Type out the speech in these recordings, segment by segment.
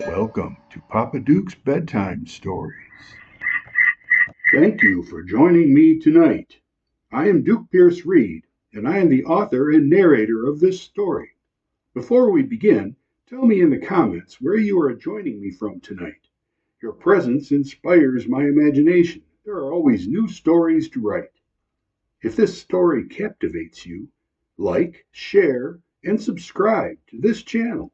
Welcome to Papa Duke's Bedtime Stories. Thank you for joining me tonight. I am Duke Pierce Reed, and I am the author and narrator of this story. Before we begin, tell me in the comments where you are joining me from tonight. Your presence inspires my imagination. There are always new stories to write. If this story captivates you, like, share, and subscribe to this channel.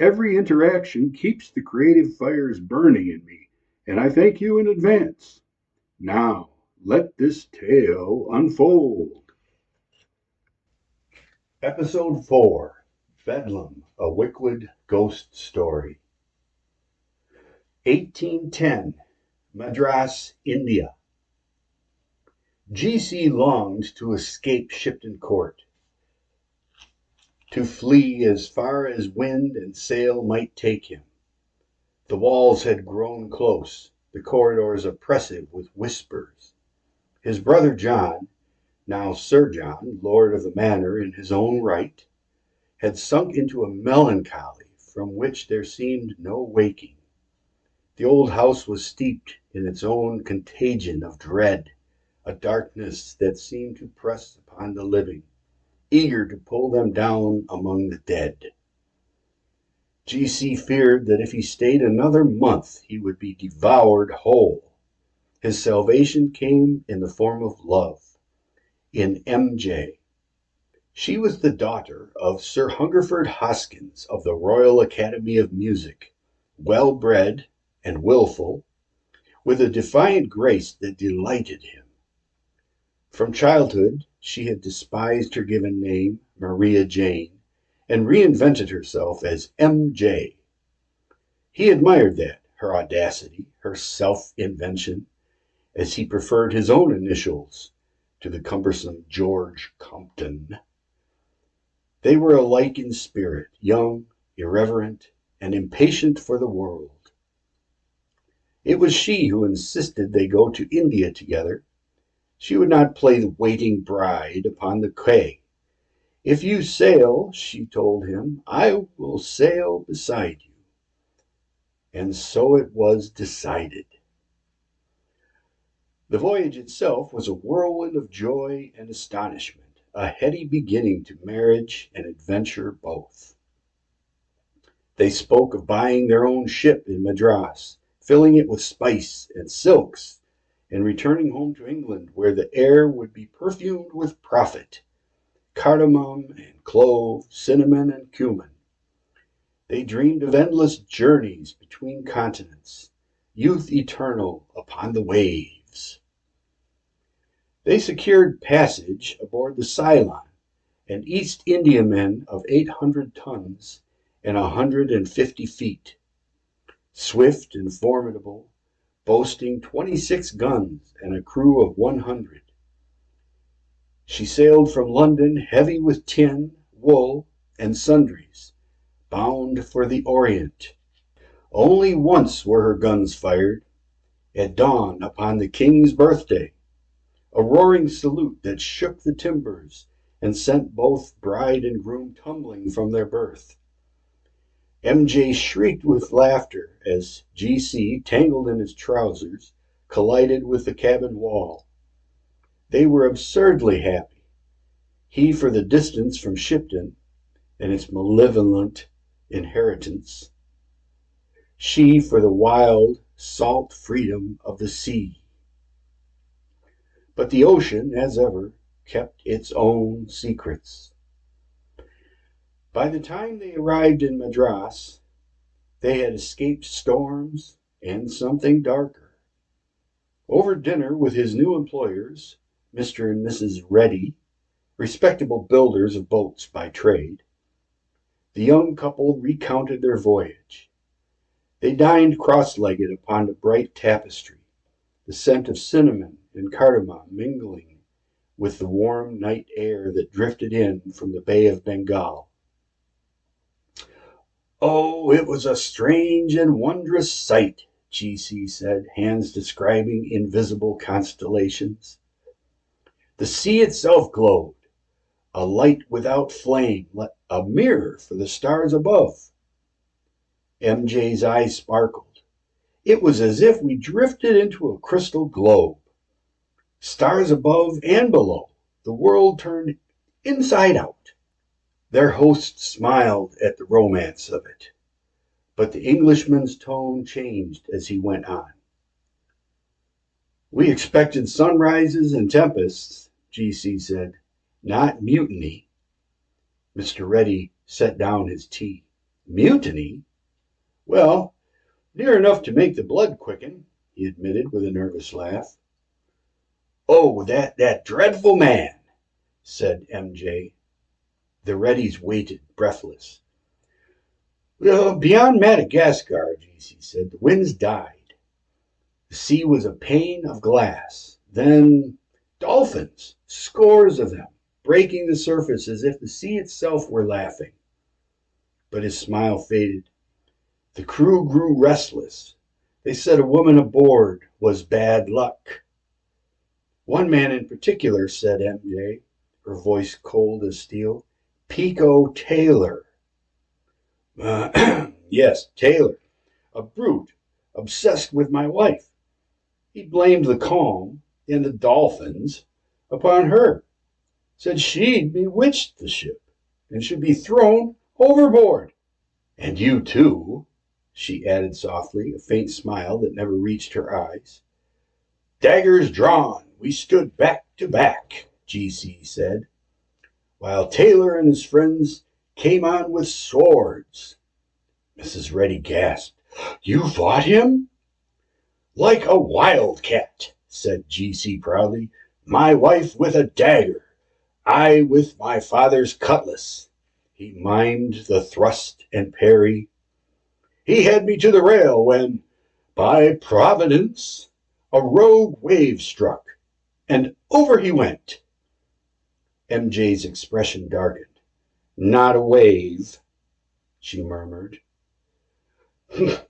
Every interaction keeps the creative fires burning in me, and I thank you in advance. Now, let this tale unfold. Episode 4, Bedlam, a Wychwood Ghost Story. 1810, Madras, India. G.C. longed to escape Shipton Court, to flee as far as wind and sail might take him. The walls had grown close, the corridors oppressive with whispers. His brother John, now Sir John, lord of the manor in his own right, had sunk into a melancholy from which there seemed no waking. The old house was steeped in its own contagion of dread, a darkness that seemed to press upon the living, eager to pull them down among the dead. G.C. feared that if he stayed another month he would be devoured whole. His salvation came in the form of love, in M.J. She was the daughter of Sir Hungerford Hoskins of the Royal Academy of Music, well-bred and willful, with a defiant grace that delighted him. From childhood she had despised her given name, Maria Jane, and reinvented herself as M.J. He admired that, her audacity, her self-invention, as he preferred his own initials to the cumbersome George Compton. They were alike in spirit, young, irreverent, and impatient for the world. It was she who insisted they go to India together. She would not play the waiting bride upon the quay. "If you sail," she told him, "I will sail beside you." And so it was decided. The voyage itself was a whirlwind of joy and astonishment, a heady beginning to marriage and adventure both. They spoke of buying their own ship in Madras, filling it with spice and silks, and returning home to England, where the air would be perfumed with profit, cardamom and clove, cinnamon and cumin. They dreamed of endless journeys between continents, youth eternal upon the waves. They secured passage aboard the Ceylon, an East Indiaman of 800 tons and 150 feet, swift and formidable, boasting 26 guns and a crew of 100. She sailed from London heavy with tin, wool, and sundries, bound for the Orient. Only once were her guns fired, at dawn upon the king's birthday, a roaring salute that shook the timbers and sent both bride and groom tumbling from their berth. M.J. shrieked with laughter as G.C., tangled in his trousers, collided with the cabin wall. They were absurdly happy, he for the distance from Shipton and its malevolent inheritance, she for the wild, salt freedom of the sea. But the ocean, as ever, kept its own secrets. By the time they arrived in Madras, they had escaped storms and something darker. Over dinner with his new employers, Mr. and Mrs. Reddy, respectable builders of boats by trade, the young couple recounted their voyage. They dined cross-legged upon the bright tapestry, the scent of cinnamon and cardamom mingling with the warm night air that drifted in from the Bay of Bengal. "Oh, it was a strange and wondrous sight," G.C. said, hands describing invisible constellations. The sea itself glowed, a light without flame, a mirror for the stars above. MJ's eyes sparkled. It was as if we drifted into a crystal globe. Stars above and below. The world turned inside out. Their host smiled at the romance of it, but the Englishman's tone changed as he went on. We expected sunrises and tempests, GC said, not mutiny. Mr. Reddy set down his tea. Mutiny? Well, near enough to make the blood quicken, he admitted with a nervous laugh. Oh, that dreadful man, said MJ. The Reddys waited, breathless. Well, beyond Madagascar, GC said, the winds died. The sea was a pane of glass. Then dolphins, scores of them, breaking the surface as if the sea itself were laughing. But his smile faded. The crew grew restless. They said a woman aboard was bad luck. One man in particular, said MJ, her voice cold as steel, Pico Taylor. Yes, Taylor, a brute, obsessed with my wife. He blamed the calm and the dolphins upon her, said she'd bewitched the ship and should be thrown overboard. And you too, she added softly, a faint smile that never reached her eyes. Daggers drawn, we stood back to back, GC said, while Taylor and his friends came on with swords. Mrs. Reddy gasped. You fought him? Like a wildcat, said GC proudly. My wife with a dagger, I with my father's cutlass. He mimed the thrust and parry. He had me to the rail when, by providence, a rogue wave struck, and over he went. MJ's expression darkened. Not a wave, she murmured.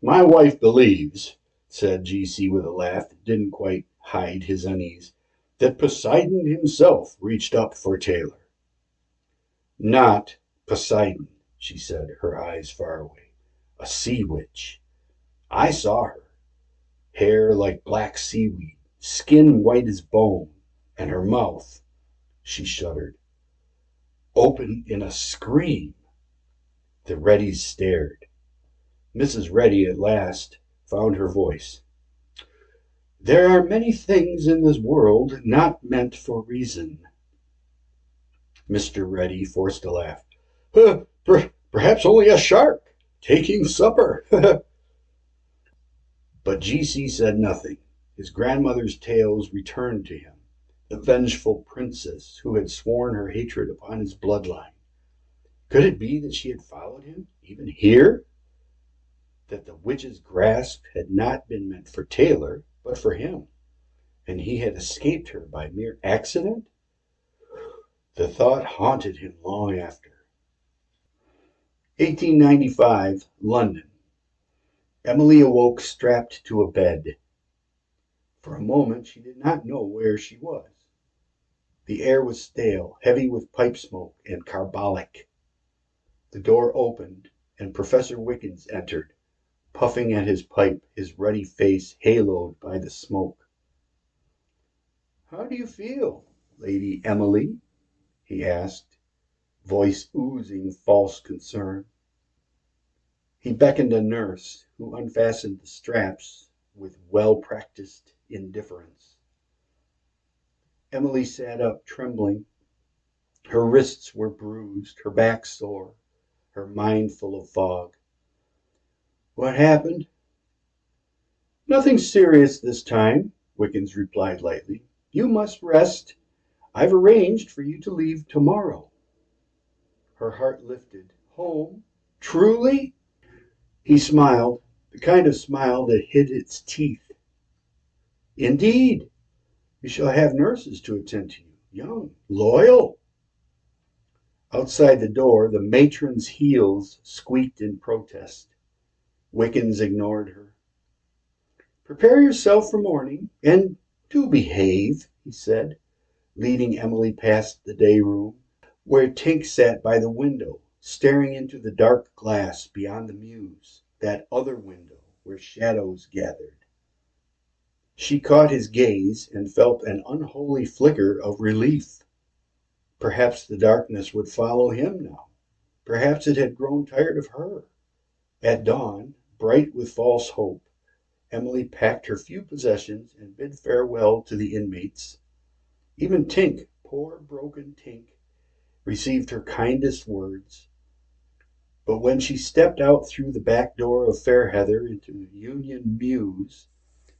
My wife believes, said GC with a laugh that didn't quite hide his unease, that Poseidon himself reached up for Taylor. Not Poseidon, she said, her eyes far away. A sea witch. I saw her. Hair like black seaweed, skin white as bone, and her mouth, she shuddered, open in a scream. The Reddys stared. Mrs. Reddy at last found her voice. There are many things in this world not meant for reason. Mr. Reddy forced a laugh. Perhaps only a shark taking supper. But GC said nothing. His grandmother's tales returned to him, the vengeful princess who had sworn her hatred upon his bloodline. Could it be that she had followed him, even here? That the witch's grasp had not been meant for Taylor, but for him, and he had escaped her by mere accident? The thought haunted him long after. 1895, London. Emily awoke strapped to a bed. For a moment she did not know where she was. The air was stale, heavy with pipe smoke and carbolic. The door opened, and Professor Wickens entered, puffing at his pipe, his ruddy face haloed by the smoke. How do you feel, Lady Emily? He asked, voice oozing false concern. He beckoned a nurse, who unfastened the straps with well-practiced indifference. Emily sat up, trembling. Her wrists were bruised, her back sore, her mind full of fog. What happened? Nothing serious this time, Wickens replied lightly. You must rest. I've arranged for you to leave tomorrow. Her heart lifted. Home? Truly? He smiled, the kind of smile that hid its teeth. Indeed. You shall have nurses to attend to you. Young, loyal. Outside the door, the matron's heels squeaked in protest. Wickens ignored her. Prepare yourself for morning, and do behave, he said, leading Emily past the day room, where Tink sat by the window, staring into the dark glass beyond the mews. that other window where shadows gathered. She caught his gaze and felt an unholy flicker of relief. Perhaps the darkness would follow him now. Perhaps it had grown tired of her. At dawn, bright with false hope, Emily packed her few possessions and bid farewell to the inmates. Even Tink, poor broken Tink, received her kindest words. But when she stepped out through the back door of Fairheather into Union Mews,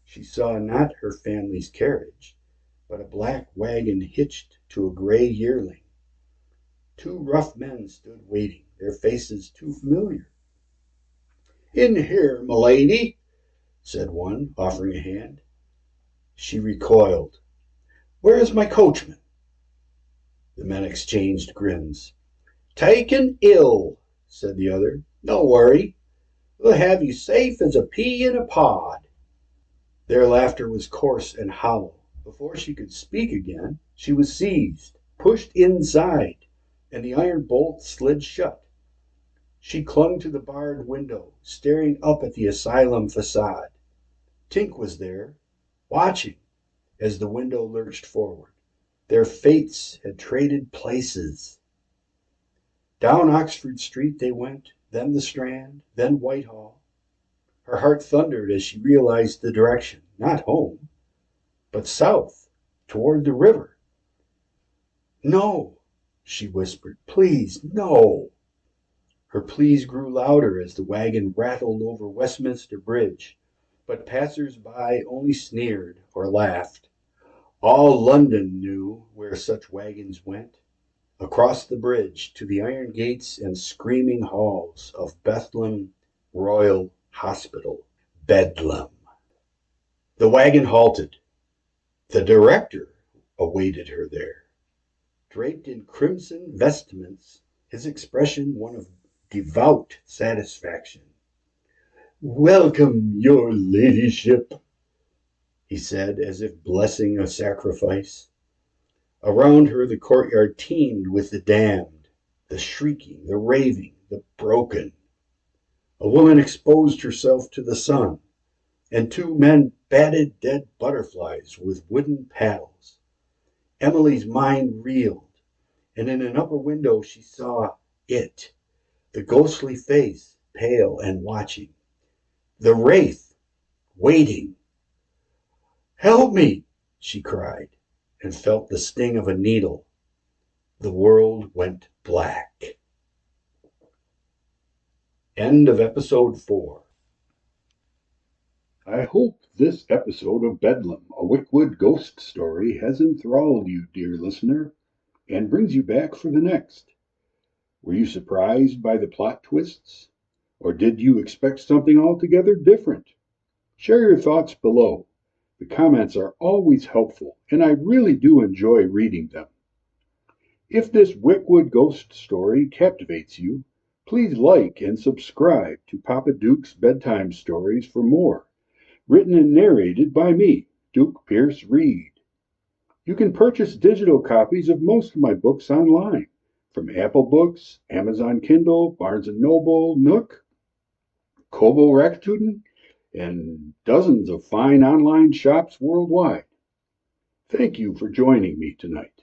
she saw not her family's carriage, but a black wagon hitched to a gray yearling. Two rough men stood waiting, their faces too familiar. "In here, m'lady," said one, offering a hand. She recoiled. "Where is my coachman?" The men exchanged grins. "Taken ill," said the other. "No worry. We'll have you safe as a pea in a pod." Their laughter was coarse and hollow. Before she could speak again, she was seized, pushed inside, and the iron bolt slid shut. She clung to the barred window, staring up at the asylum facade. Tink was there, watching as the window lurched forward. Their fates had traded places. Down Oxford Street they went, then the Strand, then Whitehall. Her heart thundered as she realized the direction, not home, but south, toward the river. "No," she whispered, "please, no." Her pleas grew louder as the wagon rattled over Westminster Bridge, but passers-by only sneered or laughed. All London knew where such wagons went, across the bridge to the iron gates and screaming halls of Bedlam Royal Hospital. Bedlam. The wagon halted. The director awaited her there. Draped in crimson vestments, his expression one of devout satisfaction. "Welcome, your ladyship," he said, as if blessing a sacrifice. Around her the courtyard teemed with the damned, the shrieking, the raving, the broken. A woman exposed herself to the sun, and two men batted dead butterflies with wooden paddles. Emily's mind reeled, and in an upper window she saw it, the ghostly face, pale and watching. The wraith, waiting. "Help me!" she cried, and felt the sting of a needle. The world went black. End of episode 4. I hope this episode of Bedlam, a Wychwood Ghost Story, has enthralled you, dear listener, and brings you back for the next. Were you surprised by the plot twists? Or did you expect something altogether different? Share your thoughts below. The comments are always helpful, and I really do enjoy reading them. If this Wychwood Ghost Story captivates you, please like and subscribe to Papa Duke's Bedtime Stories for more, written and narrated by me, Duke Pierce Reed. You can purchase digital copies of most of my books online, from Apple Books, Amazon Kindle, Barnes & Noble, Nook, Kobo Rakuten, and dozens of fine online shops worldwide. Thank you for joining me tonight.